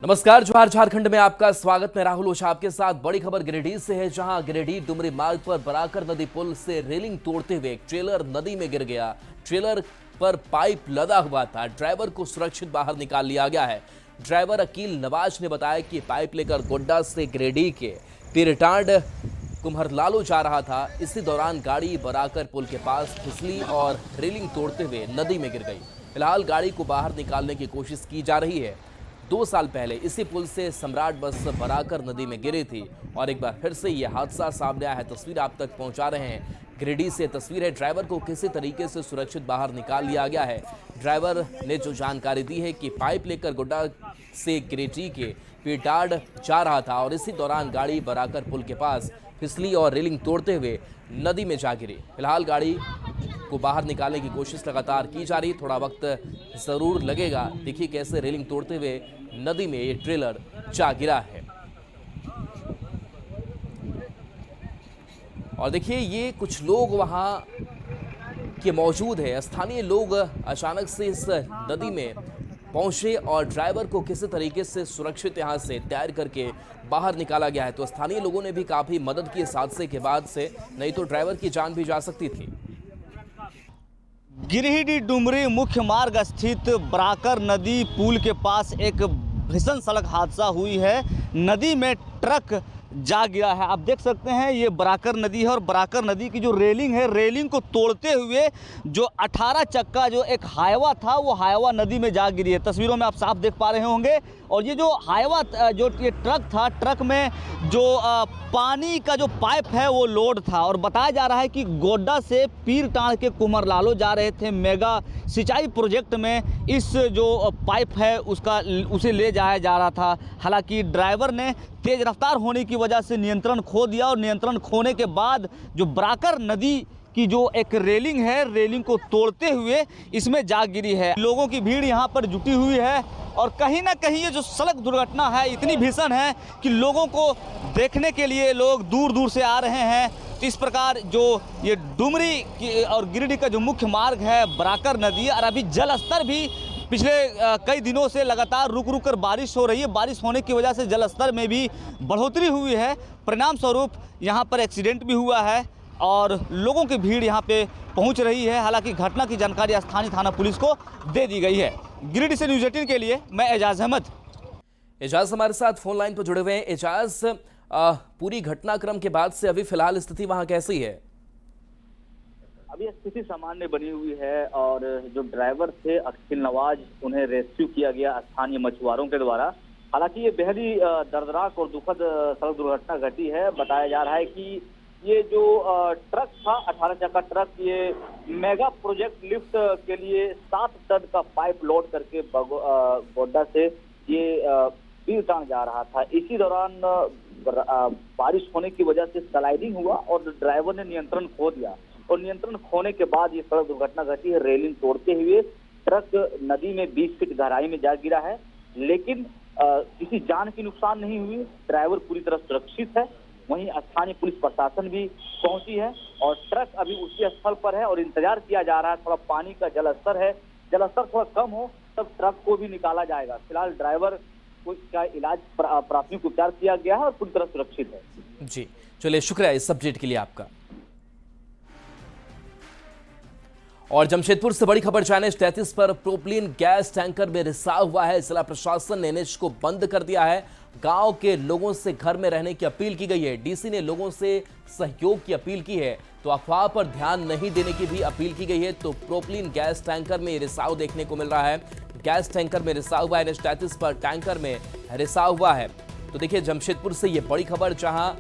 नमस्कार, जोहार। झारखंड में आपका स्वागत। मैं राहुल ओझा आपके साथ। बड़ी खबर गिरिडीह से है, जहां गिरिडीह डुमरी मार्ग पर बराकर नदी पुल से रेलिंग तोड़ते हुए एक ट्रेलर नदी में गिर गया। ट्रेलर पर पाइप लदा हुआ था। ड्राइवर को सुरक्षित बाहर निकाल लिया गया है। ड्राइवर अकील नवाज ने बताया कि पाइप लेकर गोड्डा से गिरिडीह के पीरटांड कुम्हरलालो जा रहा था। इसी दौरान गाड़ी बराकर पुल के पास फिसली और रेलिंग तोड़ते हुए नदी में गिर गई। फिलहाल गाड़ी को बाहर निकालने की कोशिश की जा रही है। 2 साल पहले इसी पुल से सम्राट बस बराकर नदी में गिरी थी और एक बार फिर से यह हादसा सामने आया है। तस्वीर आप तक पहुंचा रहे हैं। गिरिडीह से तस्वीर है। ड्राइवर को किसी तरीके से सुरक्षित बाहर निकाल लिया गया है। ड्राइवर ने जो जानकारी दी है कि पाइप लेकर गोड्डा से गिरिडीह के पीरटांड जा रहा था और इसी दौरान गाड़ी बराकर पुल के पास फिसली और रेलिंग तोड़ते हुए नदी में जा गिरी। फिलहाल गाड़ी को बाहर निकालने की कोशिश लगातार की जा रही है। थोड़ा वक्त जरूर लगेगा। देखिए कैसे रेलिंग तोड़ते हुए नदी में ये ट्रेलर जा गिरा है। और देखिए ये कुछ लोग वहां के मौजूद है। स्थानीय लोग अचानक से इस नदी में पहुंचे और ड्राइवर को किसी तरीके से सुरक्षित यहां से तैर करके बाहर निकाला गया है। तो स्थानीय लोगों ने भी काफी मदद की इस हादसे के बाद से, नहीं तो ड्राइवर की जान भी जा सकती थी। गिरिडीह डुमरी मुख्य मार्ग स्थित बराकर नदी पुल के पास एक भीषण सड़क हादसा हुई है। नदी में ट्रक जा गिरा है। आप देख सकते हैं ये बराकर नदी है और बराकर नदी की जो रेलिंग है, रेलिंग को तोड़ते हुए जो 18 चक्का जो एक हाईवा था वो हाईवा नदी में जा गिरी है। तस्वीरों में आप साफ देख पा रहे होंगे। और ये जो हाईवा जो ये ट्रक था, ट्रक में जो पानी का जो पाइप है वो लोड था और बताया जा रहा है कि गोड्डा से पीरटांड के कुम्हरलालो जा रहे थे मेगा सिंचाई प्रोजेक्ट में। इस जो पाइप है उसे ले जाया जा रहा था। हालांकि ड्राइवर ने तेज रफ्तार होने की वजह से नियंत्रण खो दिया और नियंत्रण खोने के बाद जो बराकर नदी की जो एक रेलिंग है, रेलिंग को तोड़ते हुए इसमें जा गिरी है। लोगों की भीड़ यहाँ पर जुटी हुई है और कहीं ना कहीं ये जो सड़क दुर्घटना है इतनी भीषण है कि लोगों को देखने के लिए लोग दूर दूर से आ रहे हैं। तो इस प्रकार जो ये डुमरी और गिरिडीह का जो मुख्य मार्ग है बराकर नदी, और अभी जल स्तर भी पिछले कई दिनों से लगातार रुक रुक कर बारिश हो रही है। बारिश होने की वजह से जल स्तर में भी बढ़ोतरी हुई है। परिणाम स्वरूप यहाँ पर एक्सीडेंट भी हुआ है और लोगों की भीड़ यहाँ पे पहुँच रही है। हालांकि घटना की जानकारी स्थानीय थाना पुलिस को दे दी गई है। गिरिडीह से न्यूज़ 18 के लिए मैं एजाज अहमद। एजाज हमारे साथ फोन लाइन पर जुड़े हुए हैं। एजाज, पूरी घटनाक्रम के बाद से अभी फिलहाल स्थिति वहां कैसी है? अभी स्थिति सामान्य बनी हुई है और जो ड्राइवर थे अकील नवाज, उन्हें रेस्क्यू किया गया स्थानीय मछुआरों के द्वारा। हालांकि ये बेहद ही दर्दनाक और दुखद सड़क दुर्घटना घटी है। बताया जा रहा है कि ये जो ट्रक था, 18 चक्का ट्रक, ये मेगा प्रोजेक्ट लिफ्ट के लिए 7 टन का पाइप लोड करके गोड्डा से ये पीरटांड जा रहा था। इसी दौरान बारिश होने की वजह से स्लाइडिंग हुआ और ड्राइवर ने नियंत्रण खो दिया और नियंत्रण खोने के बाद ये सड़क दुर्घटना घटी है। रेलिंग तोड़ते हुए ट्रक नदी में 20 फीट गहराई में जा गिरा है, लेकिन किसी जान की नुकसान नहीं हुई। ड्राइवर पूरी तरह सुरक्षित है। वहीं स्थानीय पुलिस प्रशासन भी पहुंची है और ट्रक अभी उसी स्थल पर है और इंतजार किया जा रहा है। थोड़ा पानी का जलस्तर है, जलस्तर थोड़ा कम हो तब ट्रक को भी निकाला जाएगा। फिलहाल ड्राइवर का इलाज प्राथमिक उपचार किया गया है और पूरी तरह सुरक्षित है। जी, चलिए, शुक्रिया इस अपडेट के लिए आपका। और जमशेदपुर से बड़ी खबर, चैनल 33 पर प्रोपलीन गैस टैंकर में रिसाव हुआ है। जिला प्रशासन ने एनएच को बंद कर दिया है। गांव के लोगों से घर में रहने की अपील की गई है। डीसी ने लोगों से सहयोग की अपील की है, तो अफवाह पर ध्यान नहीं देने की भी अपील की गई है। तो प्रोपलीन गैस टैंकर में रिसाव देखने को मिल रहा है। गैस टैंकर में रिसाव हुआ है। एनएच 33 पर टैंकर में रिसाव हुआ है। तो देखिए जमशेदपुर से ये बड़ी खबर, जहां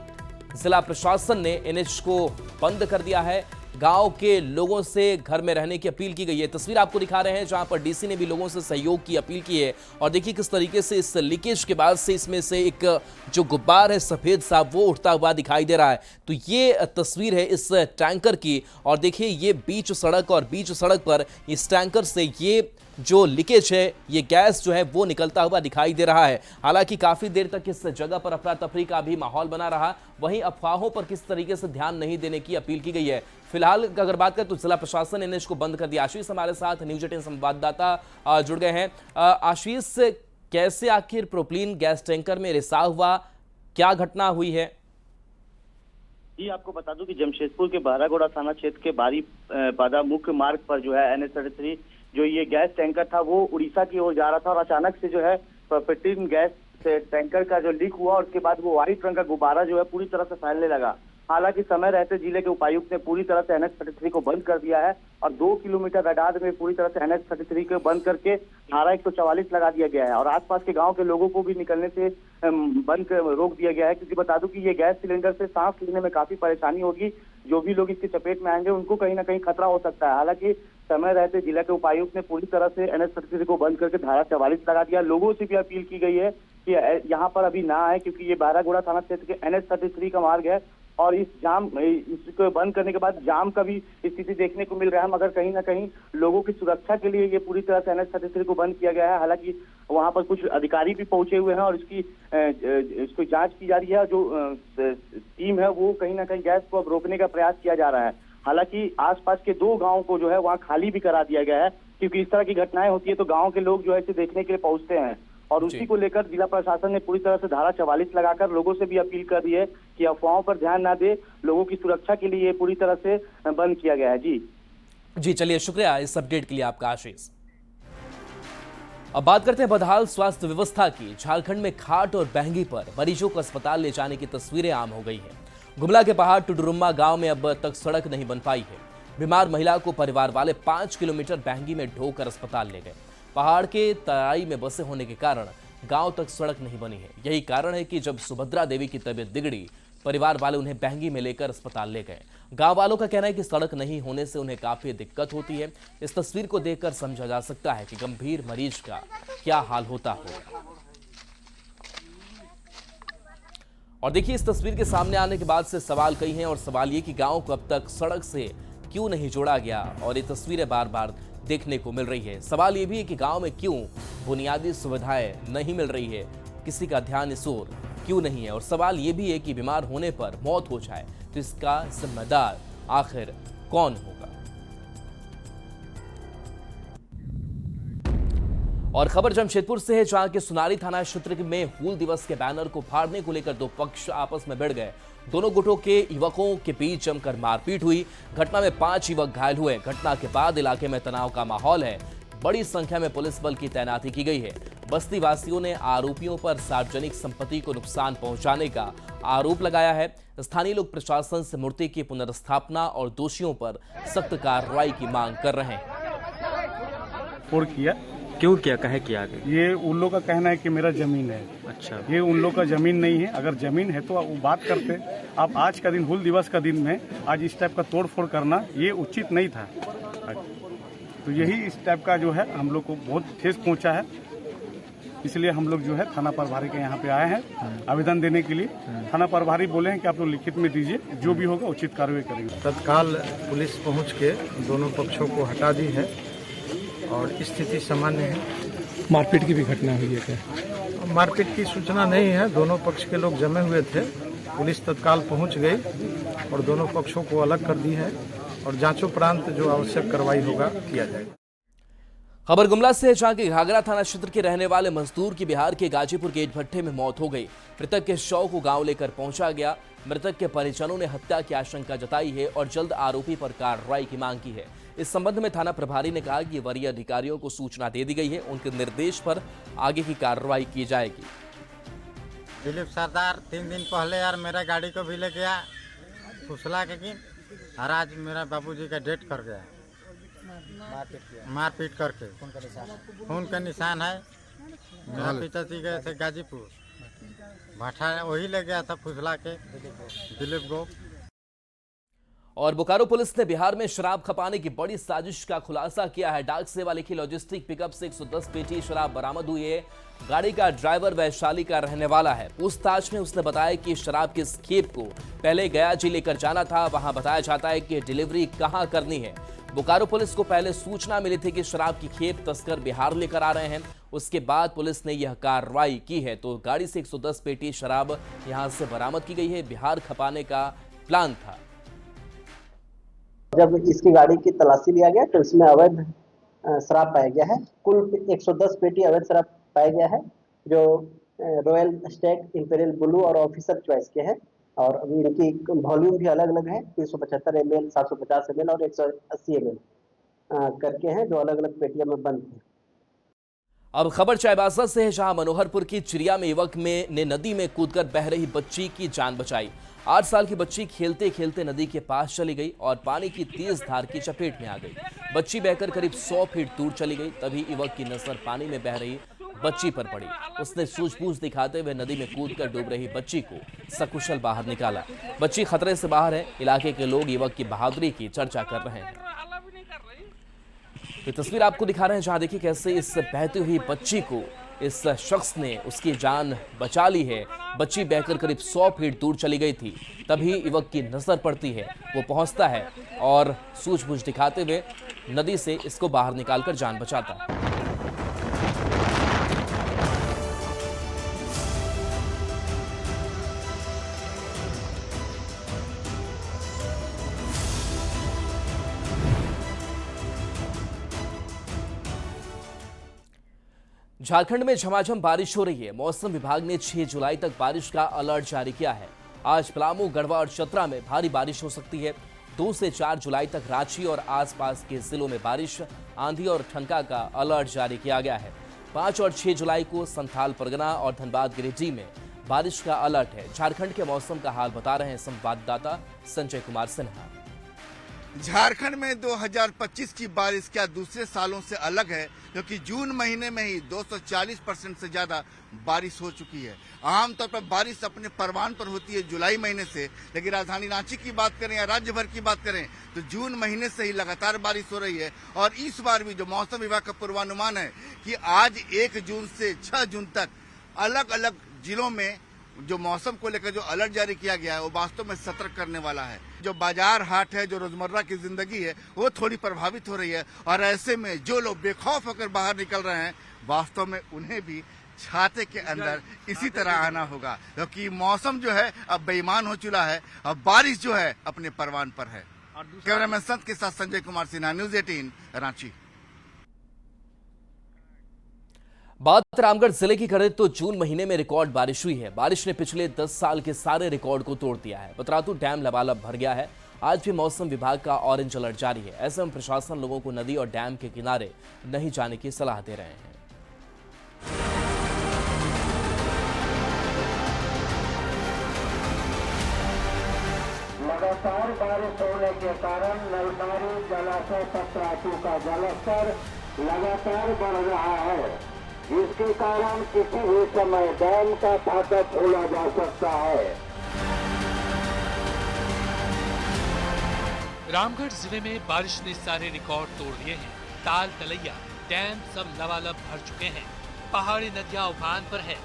जिला प्रशासन ने एनएच को बंद कर दिया है। गांव के लोगों से घर में रहने की अपील की गई है। तस्वीर आपको दिखा रहे हैं जहां पर डीसी ने भी लोगों से सहयोग की अपील की है। और देखिए किस तरीके से इस लीकेज के बाद से इसमें से एक जो गुब्बार है सफेद सा, वो उठता हुआ दिखाई दे रहा है। तो ये तस्वीर है इस टैंकर की। और देखिए ये बीच सड़क पर इस टैंकर से ये जो लीकेज है, ये गैस जो है वो निकलता हुआ दिखाई दे रहा है। हालांकि काफी देर तक इस जगह पर अफरा तफरी का भी माहौल बना रहा। वहीं अफवाहों पर किस तरीके से ध्यान नहीं देने की अपील की गई है। फिलहाल अगर बात करें तो जिला प्रशासन ने एनएच को बंद कर दिया। आशीष हमारे साथ न्यूज़ 18 संवाददाता जुड़ गए हैं। आशीष, कैसे आखिर प्रोपलीन गैस टैंकर में रिसाव हुआ, क्या घटना हुई है? जी, आपको बता दूं कि जमशेदपुर के बहरागोड़ा थाना क्षेत्र के बारी बादा मुख्य मार्ग पर जो है NH-33 जो ये गैस टैंकर था वो उड़ीसा की ओर जा रहा था और अचानक से जो है पेट्रोलियम गैस से टैंकर का जो लीक हुआ और उसके बाद वो व्हाइट रंग का गुब्बारा जो है पूरी तरह से फैलने लगा। हालांकि समय रहते जिले के उपायुक्त ने पूरी तरह से NH-33 को बंद कर दिया है और 2 किलोमीटर रडार में पूरी तरह से NH-33 को बंद करके धारा 144 लगा दिया गया है और आसपास के गांव के लोगों को भी निकलने से बंद कर रोक दिया गया है, क्योंकि बता दूं कि ये गैस सिलेंडर से सांस लेने में काफी परेशानी होगी। जो भी लोग इसकी चपेट में आएंगे उनको कहीं ना कहीं खतरा हो सकता है। हालांकि समय रहते जिला के उपायुक्त ने पूरी तरह से NH-33 को बंद करके धारा 44 लगा दिया। लोगों से भी अपील की गई है कि यहाँ पर अभी ना आए, क्योंकि ये बहरागोड़ा थाना क्षेत्र के NH-33 का मार्ग है और इसको बंद करने के बाद जाम का भी स्थिति देखने को मिल रहा है, मगर कहीं ना कहीं लोगों की सुरक्षा के लिए ये पूरी तरह से NH-33 को बंद किया गया है। हालांकि वहां पर कुछ अधिकारी भी पहुंचे हुए हैं और इसकी जांच की जा रही है। जो टीम है वो कहीं ना कहीं गैस को अब रोकने का प्रयास किया जा रहा है। हालांकि आसपास के 2 गांवों को जो है वहां खाली भी करा दिया गया है, क्योंकि इस तरह की घटनाएं होती है तो गांव के लोग जो है इसे देखने के लिए पहुंचते हैं और उसी को लेकर जिला प्रशासन ने पूरी तरह से धारा 44 लगाकर लोगों से भी अपील कर दी है कि अफवाहों पर ध्यान ना दे। लोगों की सुरक्षा के लिए पूरी तरह से बंद किया गया है। जी चलिए, शुक्रिया इस अपडेट के लिए आपका आशीष। अब बात करते हैं बदहाल स्वास्थ्य व्यवस्था की। झारखंड में खाट और बहंगी पर मरीजों को अस्पताल ले जाने की तस्वीरें आम हो गई हैं। गुमला के पहाड़ टुडुरुम्मा गांव में अब तक सड़क नहीं बन पाई है। बीमार महिला को परिवार वाले 5 किलोमीटर बहंगी में ढोकर अस्पताल ले गए। पहाड़ के तराई में बसे होने के कारण गांव तक सड़क नहीं बनी है। यही कारण है कि जब सुभद्रा देवी की तबीयत बिगड़ी, परिवार वाले उन्हें बहंगी में लेकर अस्पताल ले गए। गांव वालों का कहना है कि सड़क नहीं होने से उन्हें काफी दिक्कत होती है। इस तस्वीर को देखकर समझा जा सकता है कि गंभीर मरीज का क्या हाल होता होगा। और देखिए, इस तस्वीर के सामने आने के बाद से सवाल कई हैं और सवाल ये कि गांव को अब तक सड़क से क्यों नहीं जोड़ा गया और ये तस्वीरें बार बार देखने को मिल रही है। सवाल ये भी है कि गांव में क्यों बुनियादी सुविधाएं नहीं मिल रही है, किसी का ध्यान इस ओर क्यों नहीं है। और सवाल ये भी है कि बीमार होने पर मौत हो जाए तो इसका जिम्मेदार आखिर कौन होगा। और खबर जमशेदपुर से है, जहां के सुनारी थाना क्षेत्र में हूल दिवस के बैनर को फाड़ने को लेकर 2 पक्ष आपस में भिड़ गए। दोनों गुटों के युवकों के बीच जमकर मारपीट हुई। घटना में 5 युवक घायल हुए। घटना के बाद इलाके में तनाव का माहौल है। बड़ी संख्या में पुलिस बल की तैनाती की गई है। बस्ती वासियों ने आरोपियों पर सार्वजनिक संपत्ति को नुकसान पहुंचाने का आरोप लगाया है। स्थानीय लोग प्रशासन से मूर्ति की पुनर्स्थापना और दोषियों पर सख्त कार्रवाई की मांग कर रहे हैं। फोड़ किया क्यों किया, कहे किया आगे? ये उन लोग का कहना है कि मेरा जमीन है। अच्छा, ये उन लोग का जमीन नहीं है। अगर जमीन है तो वो बात करते। आप आज का दिन हूल दिवस का दिन में आज इस टाइप का तोड़ फोड़ करना ये उचित नहीं था। तो यही इस टाइप का जो है हम लोग को बहुत ठेस पहुंचा है। इसलिए हम लोग जो है थाना प्रभारी के यहाँ पे आए हैं आवेदन देने के लिए। थाना प्रभारी बोले हैं कि आप लोग लिखित में दीजिए, जो भी होगा उचित कार्रवाई करेंगे। तत्काल पुलिस पहुंच के दोनों पक्षों को हटा दी है और स्थिति सामान्य है। मारपीट की भी घटना हुई है क्या? मारपीट की सूचना नहीं है। दोनों पक्ष के लोग जमे हुए थे। पुलिस तत्काल पहुंच गई और दोनों पक्षों को अलग कर दी है और जांचोपरांत जो आवश्यक कार्रवाई होगा किया जाएगा। खबर गुमला से है, जहां के घाघरा थाना क्षेत्र के रहने वाले मजदूर की बिहार के गाजीपुर के ईंट भट्टे में मौत हो गई। मृतक के शव को गांव लेकर पहुंचा गया। मृतक के परिजनों ने हत्या की आशंका जताई है और जल्द आरोपी पर कार्रवाई की मांग की है। इस संबंध में थाना प्रभारी ने कहा कि वरीय अधिकारियों को सूचना दे दी गई है, उनके निर्देश पर आगे की कार्रवाई की जाएगी। दिलीप सरदार 3 दिन पहले यार मेरा गाड़ी को भी ले गया फुसला के और आज मेरा बाबूजी का डेथ कर गया मारपीट करके। खून का निशान है। मेरा पिताजी गए थे गाजीपुर, भाठा वही ले गया था फुसला के दिलीप को। और बोकारो पुलिस ने बिहार में शराब खपाने की बड़ी साजिश का खुलासा किया है। डाक सेवा लिखी लॉजिस्टिक पिकअप से 110 पेटी शराब बरामद हुई है। गाड़ी का ड्राइवर वैशाली का रहने वाला है। पूछताछ में उसने बताया कि शराब किस खेप को पहले गया जी लेकर जाना था। वहां बताया जाता है कि डिलीवरी कहां करनी है। बोकारो पुलिस को पहले सूचना मिली थी कि शराब की खेप तस्कर बिहार लेकर आ रहे हैं। उसके बाद पुलिस ने यह कार्रवाई की है। तो गाड़ी से 110 पेटी शराब यहां से बरामद की गई है। बिहार खपाने का प्लान था। जब इसकी गाड़ी की तलाशी लिया गया तो इसमें अवैध शराब पाया गया है। कुल 110 पेटी अवैध शराब पाया गया है जो रॉयल स्टैग, इंपेरियल ब्लू और ऑफिसर चॉइस के हैं। और अभी इनकी वॉल्यूम भी अलग अलग है, 375 ml, 750 ml और 180 ml करके हैं, जो अलग अलग पेटियों में बंद हैं। अब खबर चाईबासा से है, जहां मनोहरपुर की चिड़िया में युवक ने नदी में कूदकर बह रही बच्ची की जान बचाई। 8 साल की बच्ची खेलते खेलते नदी के पास चली गई और पानी की तेज धार की चपेट में आ गई। बच्ची बहकर करीब 100 फीट दूर चली गई। तभी युवक की नजर पानी में बह रही बच्ची पर पड़ी। उसने सूझबूझ दिखाते हुए नदी में कूदकर डूब रही बच्ची को सकुशल बाहर निकाला। बच्ची खतरे से बाहर है। इलाके के लोग युवक की बहादुरी की चर्चा कर रहे हैं। ये तस्वीर आपको दिखा रहे हैं, जहां देखिए कैसे इस बहती हुई बच्ची को इस शख्स ने उसकी जान बचा ली है। बच्ची बहकर करीब 100 फीट दूर चली गई थी। तभी युवक की नजर पड़ती है, वो पहुंचता है और सूझबूझ दिखाते हुए नदी से इसको बाहर निकालकर जान बचाता है। झारखंड में झमाझम बारिश हो रही है। मौसम विभाग ने 6 जुलाई तक बारिश का अलर्ट जारी किया है। आज पलामू, गढ़वा और चतरा में भारी बारिश हो सकती है। 2 से 4 जुलाई तक रांची और आसपास के जिलों में बारिश, आंधी और ठनका का अलर्ट जारी किया गया है। 5 और 6 जुलाई को संथाल परगना और धनबाद, गिरिडीह में बारिश का अलर्ट है। झारखंड के मौसम का हाल बता रहे हैं संवाददाता संजय कुमार सिन्हा। झारखंड में 2025 की बारिश क्या दूसरे सालों से अलग है, क्योंकि जून महीने में ही 240% से ज्यादा बारिश हो चुकी है। आमतौर पर बारिश अपने परवान पर होती है जुलाई महीने से, लेकिन राजधानी रांची की बात करें या राज्य भर की बात करें तो जून महीने से ही लगातार बारिश हो रही है। और इस बार भी जो मौसम विभाग का पूर्वानुमान है कि आज 1 जून से 6 जून तक अलग अलग जिलों में जो मौसम को लेकर जो अलर्ट जारी किया गया है वो वास्तव में सतर्क करने वाला है। जो बाजार हाट है, जो रोजमर्रा की जिंदगी है, वो थोड़ी प्रभावित हो रही है। और ऐसे में जो लोग बेखौफ होकर बाहर निकल रहे हैं, वास्तव में उन्हें भी छाते के अंदर इसी तरह आना होगा, क्योंकि मौसम जो है अब बेईमान हो चुका है। अब बारिश जो है अपने परवान पर है। कैमरामैन संत के साथ संजय कुमार सिन्हा, न्यूज 18 रांची। बात रामगढ़ जिले की करें तो जून महीने में रिकॉर्ड बारिश हुई है। बारिश ने पिछले 10 साल के सारे रिकॉर्ड को तोड़ दिया है। पतरातू डैम लबालब भर गया है। आज भी मौसम विभाग का ऑरेंज अलर्ट जारी है। ऐसे में प्रशासन लोगों को नदी और डैम के किनारे नहीं जाने की सलाह दे रहे हैं। लगातार बारिश होने के कारण नलबारी जलाशय पतरातू का जलस्तर लगातार बढ़ रहा है, जिसके कारण किसी भी समय डैम का फाटक खोला जा सकता है। रामगढ़ जिले में बारिश ने सारे रिकॉर्ड तोड़ दिए हैं। ताल, तलैया, डैम सब लबालब भर चुके हैं। पहाड़ी नदियां उफान पर है।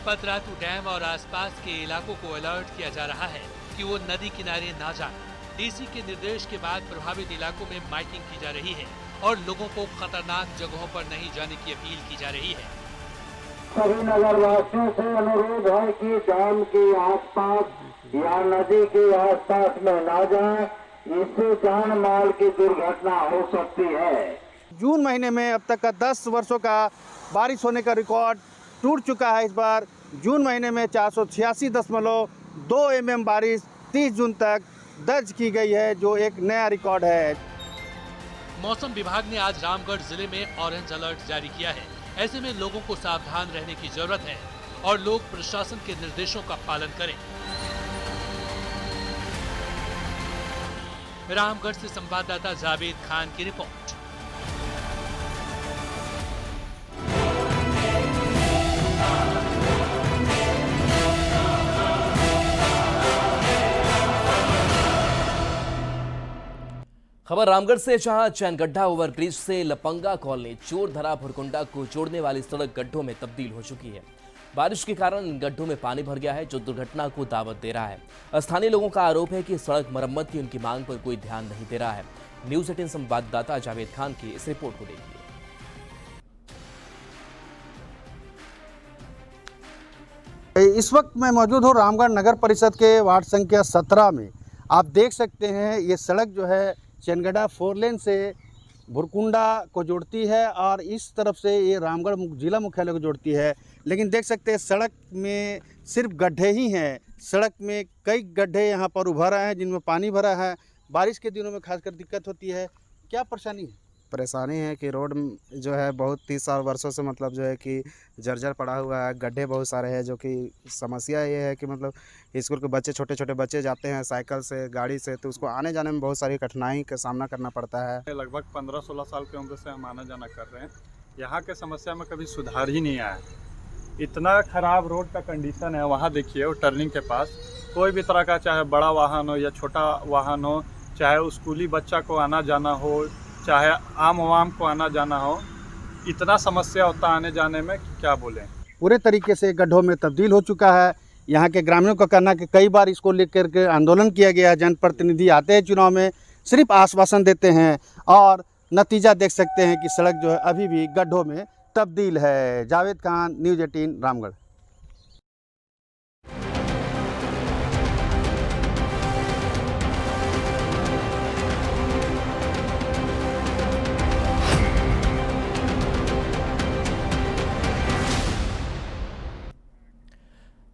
पतरातू डैम और आसपास के इलाकों को अलर्ट किया जा रहा है कि वो नदी किनारे ना जाएं। डीसी के निर्देश के बाद प्रभावित इलाकों में माइकिंग की जा रही है और लोगों को खतरनाक जगहों पर नहीं जाने की अपील की जा रही है। सभी नगरवासियों से अनुरोध है कि डैम के आसपास या नदी के आसपास में ना जाएं, इससे जान माल की दुर्घटना हो सकती है। जून महीने में अब तक का 10 वर्षों का बारिश होने का रिकॉर्ड टूट चुका है। इस बार जून महीने में 486.2 mm बारिश 30 जून तक दर्ज की गई है, जो एक नया रिकॉर्ड है। मौसम विभाग ने आज रामगढ़ जिले में ऑरेंज अलर्ट जारी किया है। ऐसे में लोगों को सावधान रहने की जरूरत है और लोग प्रशासन के निर्देशों का पालन करें। रामगढ़ से संवाददाता जावेद खान की रिपोर्ट। खबर रामगढ़ से, जहां चैनगड्ढा ओवरब्रिज से लपंगा कॉलोनी चोरधरा भुरकुंडा को जोड़ने वाली सड़क गड्ढों में तब्दील हो चुकी है। बारिश के कारण इन गड्ढों में पानी भर गया है, जो दुर्घटना को दावत दे रहा है। स्थानीय लोगों का आरोप है कि सड़क मरम्मत की उनकी मांग पर कोई ध्यान नहीं दे रहा है। न्यूज 18 संवाददाता जावेद खान की इस रिपोर्ट को देखिए। इस वक्त मैं मौजूद हूँ रामगढ़ नगर परिषद के वार्ड संख्या 17 में। आप देख सकते हैं ये सड़क जो है चैनगड्ढा 4 लेन से भुरकुंडा को जोड़ती है और इस तरफ से ये रामगढ़ जिला मुख्यालय को जोड़ती है। लेकिन देख सकते हैं सड़क में सिर्फ गड्ढे ही हैं। सड़क में कई गड्ढे यहाँ पर उभर रहे हैं जिनमें पानी भरा है। बारिश के दिनों में खासकर दिक्कत होती है। क्या परेशानी है? परेशानी है कि रोड जो है बहुत 30 साल वर्षों से मतलब जो है कि जर्जर पड़ा हुआ है, गड्ढे बहुत सारे हैं। जो कि समस्या ये है कि मतलब स्कूल के बच्चे, छोटे छोटे बच्चे जाते हैं साइकिल से, गाड़ी से, तो उसको आने जाने में बहुत सारी कठिनाई का सामना करना पड़ता है। लगभग 15-16 साल की उम्र से हम आना जाना कर रहे हैं। यहाँ के समस्या में कभी सुधार ही नहीं आया। इतना खराब रोड का कंडीशन है। वहाँ देखिए वो टर्निंग के पास कोई भी तरह का, चाहे बड़ा वाहन हो या छोटा वाहन हो, चाहे स्कूली बच्चा को आना जाना हो, चाहे आम आवाम को आना जाना हो, इतना समस्या होता आने जाने में कि क्या बोलें। पूरे तरीके से गड्ढों में तब्दील हो चुका है। यहाँ के ग्रामीणों का कहना है कि कई बार इसको लेकर के आंदोलन किया गया। जनप्रतिनिधि आते हैं चुनाव में, सिर्फ आश्वासन देते हैं और नतीजा देख सकते हैं कि सड़क जो है अभी भी गड्ढों में तब्दील है। जावेद खान, न्यूज़ 18 रामगढ़।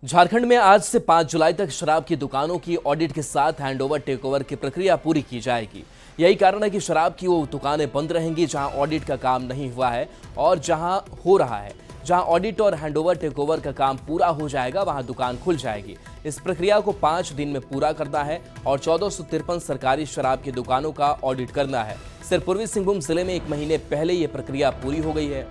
झारखंड में आज से 5 जुलाई तक शराब की दुकानों की ऑडिट के साथ हैंडओवर टेकओवर की प्रक्रिया पूरी की जाएगी। यही कारण है कि शराब की वो दुकानें बंद रहेंगी जहां ऑडिट का काम नहीं हुआ है और जहां हो रहा है। जहां ऑडिट और हैंडओवर टेकओवर का काम पूरा हो जाएगा वहां दुकान खुल जाएगी। इस प्रक्रिया को 5 दिन में पूरा करना है और 1453 सरकारी शराब की दुकानों का ऑडिट करना है। सिर्फ पूर्वी सिंहभूम जिले में 1 महीने पहले ये प्रक्रिया पूरी हो गई है।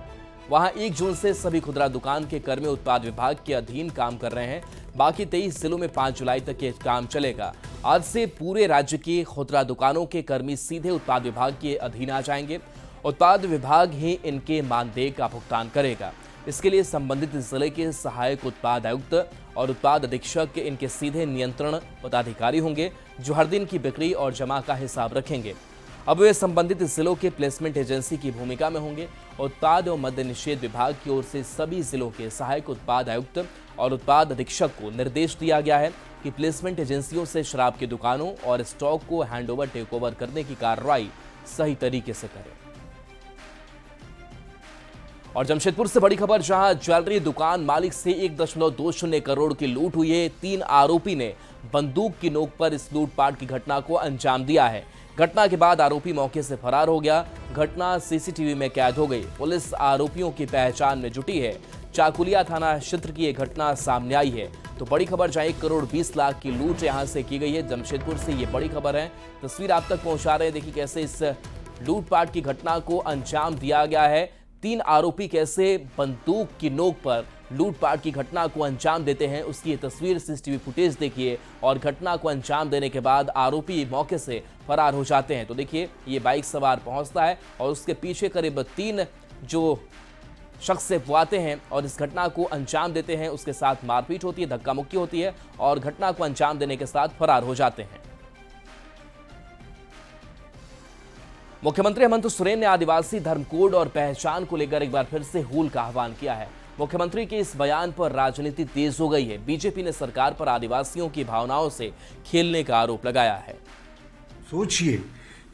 वहां 1 जून से सभी खुदरा दुकान के कर्मी उत्पाद विभाग के अधीन काम कर रहे हैं। बाकी 23 जिलों में 5 जुलाई तक ये काम चलेगा। आज से पूरे राज्य की खुदरा दुकानों के कर्मी सीधे उत्पाद विभाग के अधीन आ जाएंगे। उत्पाद विभाग ही इनके मानदेय का भुगतान करेगा। इसके लिए संबंधित जिले के सहायक उत्पाद आयुक्त और उत्पाद अधीक्षक इनके सीधे नियंत्रण पदाधिकारी होंगे जो हर दिन की बिक्री और जमा का हिसाब रखेंगे। अब वे संबंधित जिलों के प्लेसमेंट एजेंसी की भूमिका में होंगे। उत्पाद एवं मद्य निषेध विभाग की ओर से सभी जिलों के सहायक उत्पाद आयुक्त और उत्पाद अधीक्षक को निर्देश दिया गया है कि प्लेसमेंट एजेंसियों से शराब की दुकानों और स्टॉक को हैंडओवर टेकओवर करने की कार्रवाई सही तरीके से करें। और जमशेदपुर से बड़ी खबर, जहां ज्वेलरी दुकान मालिक से 1.20 करोड़ की लूट हुई है। 3 आरोपी ने बंदूक की नोक पर इस लूटपाट की घटना को अंजाम दिया है। घटना के बाद आरोपी मौके से फरार हो गया। घटना सीसीटीवी में कैद हो गई। पुलिस आरोपियों की पहचान में जुटी है। चाकुलिया थाना क्षेत्र की यह घटना सामने आई है। तो बड़ी खबर, जहां 1 करोड़ 20 लाख की लूट यहां से की गई है। जमशेदपुर से ये बड़ी खबर है। तस्वीर आप तक पहुंचा रहे हैं। देखिए कैसे इस लूटपाट की घटना को अंजाम दिया गया है। 3 आरोपी कैसे बंदूक की नोक पर लूटपाट की घटना को अंजाम देते हैं, उसकी ये तस्वीर सीसीटीवी फुटेज देखिए। और घटना को अंजाम देने के बाद आरोपी मौके से फरार हो जाते हैं। तो देखिए ये बाइक सवार पहुंचता है और उसके पीछे करीब 3 जो शख्स से वो आते हैं और इस घटना को अंजाम देते हैं। उसके साथ मारपीट होती है, धक्का मुक्की होती है और घटना को अंजाम देने के साथ फरार हो जाते हैं। मुख्यमंत्री हेमंत सोरेन ने आदिवासी धर्म कोड और पहचान को लेकर एक बार फिर से हूल का आह्वान किया है। मुख्यमंत्री के इस बयान पर राजनीति तेज हो गई है। बीजेपी ने सरकार पर आदिवासियों की भावनाओं से खेलने का आरोप लगाया है। सोचिए,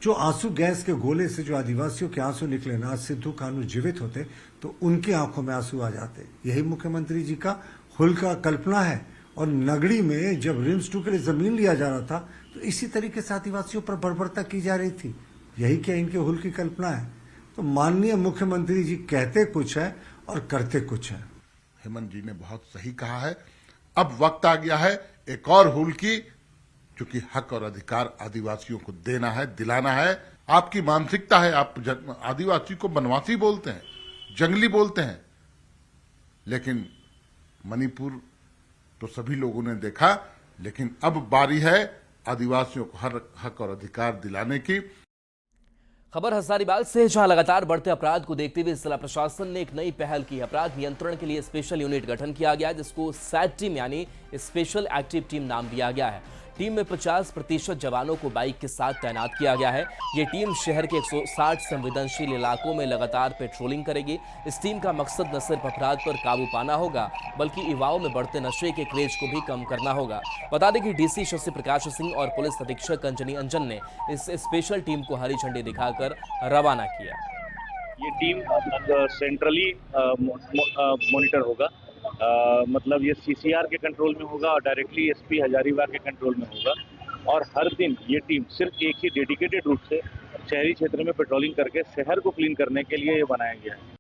जो आंसू गैस के गोले से जो आदिवासियों के आंसू निकले ना, सिद्धू कानू जीवित होते तो उनकी आंखों में आंसू आ जाते। यही मुख्यमंत्री जी का हुल का कल्पना है। और नगड़ी में जब रिम्स 2 के लिए जमीन लिया जा रहा था तो इसी तरीके से आदिवासियों पर बर्बरता की जा रही थी। यही क्या इनके हुल की कल्पना है? तो माननीय मुख्यमंत्री जी कहते कुछ है और करते कुछ है। हेमंत जी ने बहुत सही कहा है। अब वक्त आ गया है एक और हुल की, क्योंकि हक और अधिकार आदिवासियों को देना है, दिलाना है। आपकी मानसिकता है, आप आदिवासी को बनवासी बोलते हैं, जंगली बोलते हैं, लेकिन मणिपुर तो सभी लोगों ने देखा। लेकिन अब बारी है आदिवासियों को हर हक और अधिकार दिलाने की। खबर हजारीबाग से, जहां लगातार बढ़ते अपराध को देखते हुए जिला प्रशासन ने एक नई पहल की। अपराध नियंत्रण के लिए स्पेशल यूनिट गठन किया गया है, जिसको सैट टीम यानी स्पेशल एक्टिव टीम नाम दिया गया है। टीम में 50% जवानों को बाइक के साथ तैनात किया गया है। ये टीम शहर के 160 संवेदनशील इलाकों में लगातार पेट्रोलिंग करेगी। इस टीम का मकसद न सिर्फ अपराध पर काबू पाना होगा, बल्कि युवाओं में बढ़ते नशे के क्रेज को भी कम करना होगा। बता दें कि डीसी शशि प्रकाश सिंह और पुलिस अधीक्षक अंजनी अंजन ने इस स्पेशल टीम को हरी झंडी दिखाकर रवाना किया। ये टीम सेंट्रली मॉनिटर होगा, मतलब ये सीसीआर के कंट्रोल में होगा और डायरेक्टली एसपी हजारीबाग के कंट्रोल में होगा। और हर दिन ये टीम सिर्फ एक ही डेडिकेटेड रूप से शहरी क्षेत्र में पेट्रोलिंग करके शहर को क्लीन करने के लिए ये बनाया गया है।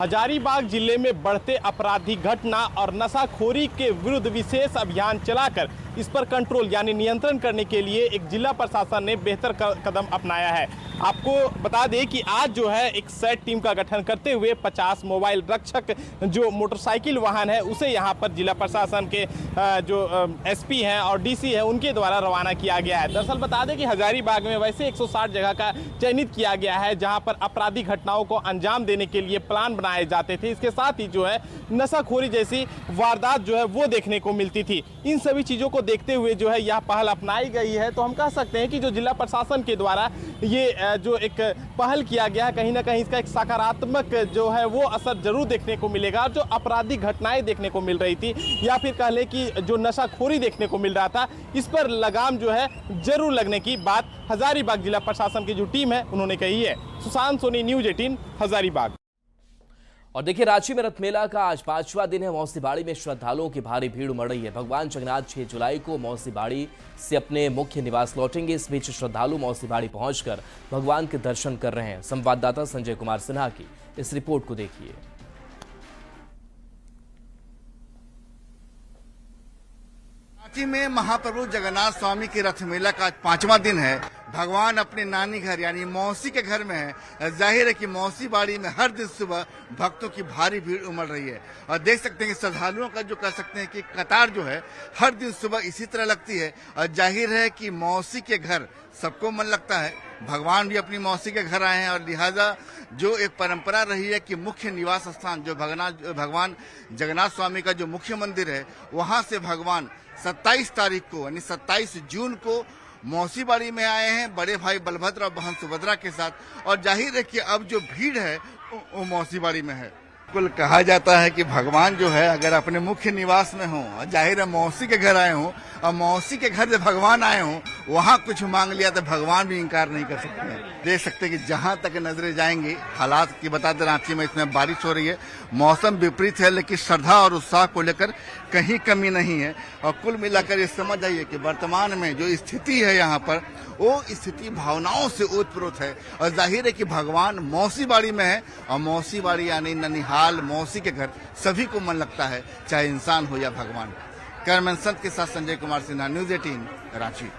हजारीबाग जिले में बढ़ते आपराधिक घटना और नशाखोरी के विरुद्ध विशेष अभियान चलाकर इस पर कंट्रोल यानी नियंत्रण करने के लिए एक जिला प्रशासन ने बेहतर कदम अपनाया है। आपको बता दें कि आज जो है एक सेट टीम का गठन करते हुए 50 मोबाइल रक्षक जो मोटरसाइकिल वाहन है उसे यहां पर जिला प्रशासन के जो एसपी हैं और डीसी है उनके द्वारा रवाना किया गया है। दरअसल बता दें कि हजारीबाग में वैसे 160 जगह का चयनित किया गया है जहां पर आपराधिक घटनाओं को अंजाम देने के लिए प्लान बनाए जाते थे। इसके साथ ही जो है नशाखोरी जैसी वारदात जो है वो देखने को मिलती थी। इन सभी चीज़ों को देखते हुए जो है यह पहल अपनाई गई है। तो हम कह सकते हैं कि जो जिला प्रशासन के द्वारा ये जो एक पहल किया गया है कहीं ना कहीं इसका एक सकारात्मक जो है वो असर जरूर देखने को मिलेगा। जो आपराधिक घटनाएं देखने को मिल रही थी या फिर कह लें कि जो नशाखोरी देखने को मिल रहा था इस पर लगाम जो है जरूर लगने की बात हजारीबाग जिला प्रशासन की जो टीम है उन्होंने कही है। सुशांत सोनी, न्यूज़ 18 हजारीबाग। और देखिए, रांची में रथ मेला का आज 5वां दिन है। मौसी बाड़ी में श्रद्धालुओं की भारी भीड़ उमड़ रही है। भगवान जगन्नाथ 6 जुलाई को मौसी बाड़ी से अपने मुख्य निवास लौटेंगे। इस बीच श्रद्धालु मौसी बाड़ी पहुंचकर भगवान के दर्शन कर रहे हैं। संवाददाता संजय कुमार सिन्हा की इस रिपोर्ट को देखिए। रांची में महाप्रभु जगन्नाथ स्वामी के रथ मेला का आज 5वां दिन है। भगवान अपने नानी घर यानी मौसी के घर में है। जाहिर है कि मौसी बाड़ी में हर दिन सुबह भक्तों की भारी भीड़ उमड़ रही है और देख सकते हैं कि श्रद्धालुओं का जो कह सकते हैं कि कतार जो है हर दिन सुबह इसी तरह लगती है। और जाहिर है कि मौसी के घर सबको मन लगता है। भगवान भी अपनी मौसी के घर आए हैं और लिहाजा जो एक परंपरा रही है कि मुख्य निवास स्थान जो भगवान जगन्नाथ स्वामी का जो मुख्य मंदिर है वहां से भगवान 27 तारीख को यानी 27 जून को मौसी बाड़ी में आए हैं बड़े भाई बलभद्र और बहन सुभद्रा के साथ। और जाहिर है कि अब जो भीड़ है वो मौसी बाड़ी में है। कुल कहा जाता है कि भगवान जो है अगर अपने मुख्य निवास में हो, जाहिर है मौसी के घर आए हों और मौसी के घर जब भगवान आए हों वहां कुछ मांग लिया तो भगवान भी इनकार नहीं कर सकते हैं। देख सकते हैं कि जहां तक नजरें जाएंगी हालात की बता दें, रांची में इसमें बारिश हो रही है, मौसम विपरीत है, लेकिन श्रद्धा और उत्साह को लेकर कहीं कमी नहीं है। और कुल मिलाकर ये समझ आइए कि वर्तमान में जो स्थिति है यहाँ पर वो स्थिति भावनाओं से ओतप्रोत है। और जाहिर है कि भगवान मौसी बाड़ी में है और मौसी बाड़ी यानी ननिहाल मौसी के घर सभी को मन लगता है, चाहे इंसान हो या भगवान। कैमरामैन संत के साथ संजय कुमार सिन्हा, न्यूज़ 18 रांची।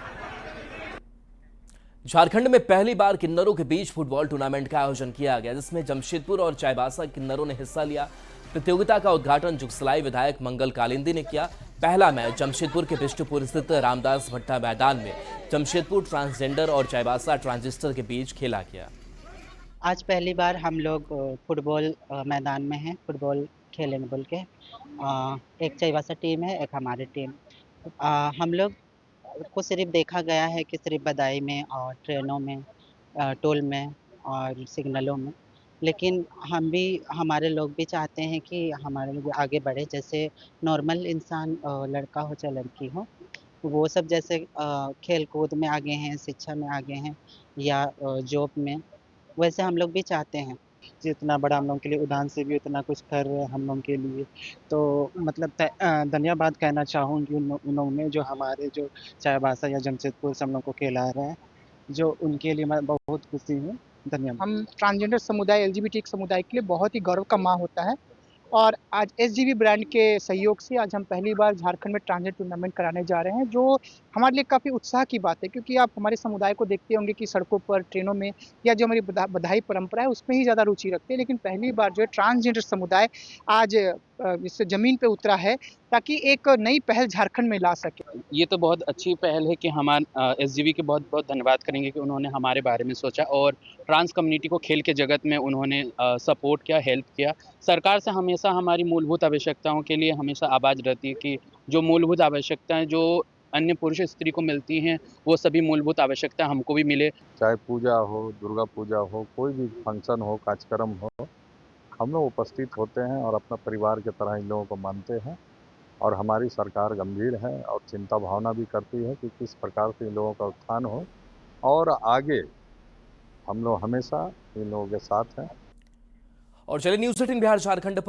झारखंड में पहली बार किन्नरों के बीच फुटबॉल टूर्नामेंट का आयोजन किया गया जिसमें जमशेदपुर और चाईबासा किन्नरों ने हिस्सा लिया। प्रतियोगिता का उद्घाटन जुगसलाई विधायक मंगल कालिंदी ने किया। पहला मैच जमशेदपुर के बिष्टुपुर स्थित रामदास भट्टा मैदान में जमशेदपुर ट्रांसजेंडर और चाईबासा ट्रांजिस्टर के बीच खेला गया। आज पहली बार हम लोग फुटबॉल मैदान में हैं, फुटबॉल खेलेंगे बोल के। एक चाईबासा टीम है, एक हमारी टीम। हम लोग को सिर्फ देखा गया है कि सिर्फ बदाई में और ट्रेनों में, टोल में और सिग्नलों में, लेकिन हमारे लोग भी चाहते हैं कि हमारे लोग आगे बढ़े। जैसे नॉर्मल इंसान लड़का हो चाहे लड़की हो वो सब जैसे खेल कूद में आगे हैं, शिक्षा में आगे हैं या जॉब में, वैसे हम लोग भी चाहते हैं। जितना बड़ा हम लोग के लिए उड़ान से भी उतना कुछ कर रहे हैं हम लोग के लिए, तो मतलब धन्यवाद कहना चाहूँगी उन्होंने जो हमारे जो चाईबासा या जमशेदपुर से हम लोग को खिला रहे हैं, जो उनके लिए मैं बहुत खुशी हूँ। धन्यवाद। हम ट्रांसजेंडर समुदाय, LGBT समुदाय के लिए बहुत ही गौरव का माह होता है और आज SGV ब्रांड के सहयोग से आज हम पहली बार झारखंड में ट्रांसजेंडर टूर्नामेंट कराने जा रहे हैं, जो हमारे लिए काफ़ी उत्साह की बात है क्योंकि आप हमारे समुदाय को देखते होंगे कि सड़कों पर, ट्रेनों में या जो हमारी बधाई परंपरा है उसमें ही ज़्यादा रुचि रखते हैं, लेकिन पहली बार जो है ट्रांसजेंडर समुदाय आज इस ज़मीन पे उतरा है ताकि एक नई पहल झारखंड में ला सके। ये तो बहुत अच्छी पहल है कि हम SGV के बहुत बहुत धन्यवाद करेंगे कि उन्होंने हमारे बारे में सोचा और ट्रांस कम्युनिटी को खेल के जगत में उन्होंने सपोर्ट किया, हेल्प किया। सरकार से हमेशा हमारी मूलभूत आवश्यकताओं के लिए हमेशा आवाज़ रहती है कि जो मूलभूत आवश्यकताएं जो अन्य पुरुष स्त्री को मिलती हैं वो सभी मूलभूत आवश्यकता हमको भी मिले। चाहे पूजा हो, दुर्गा पूजा हो, कोई भी फंक्शन हो, कार्यक्रम हो, हम लोग उपस्थित होते हैं और अपना परिवार की तरह इन लोगों को मानते हैं। और हमारी सरकार गंभीर है और चिंता भावना भी करती है कि किस प्रकार से इन लोगों का उत्थान हो, और आगे हम लोग हमेशा इन लोगों के साथ हैं। और चलिए न्यूज़ 18 बिहार झारखंड पर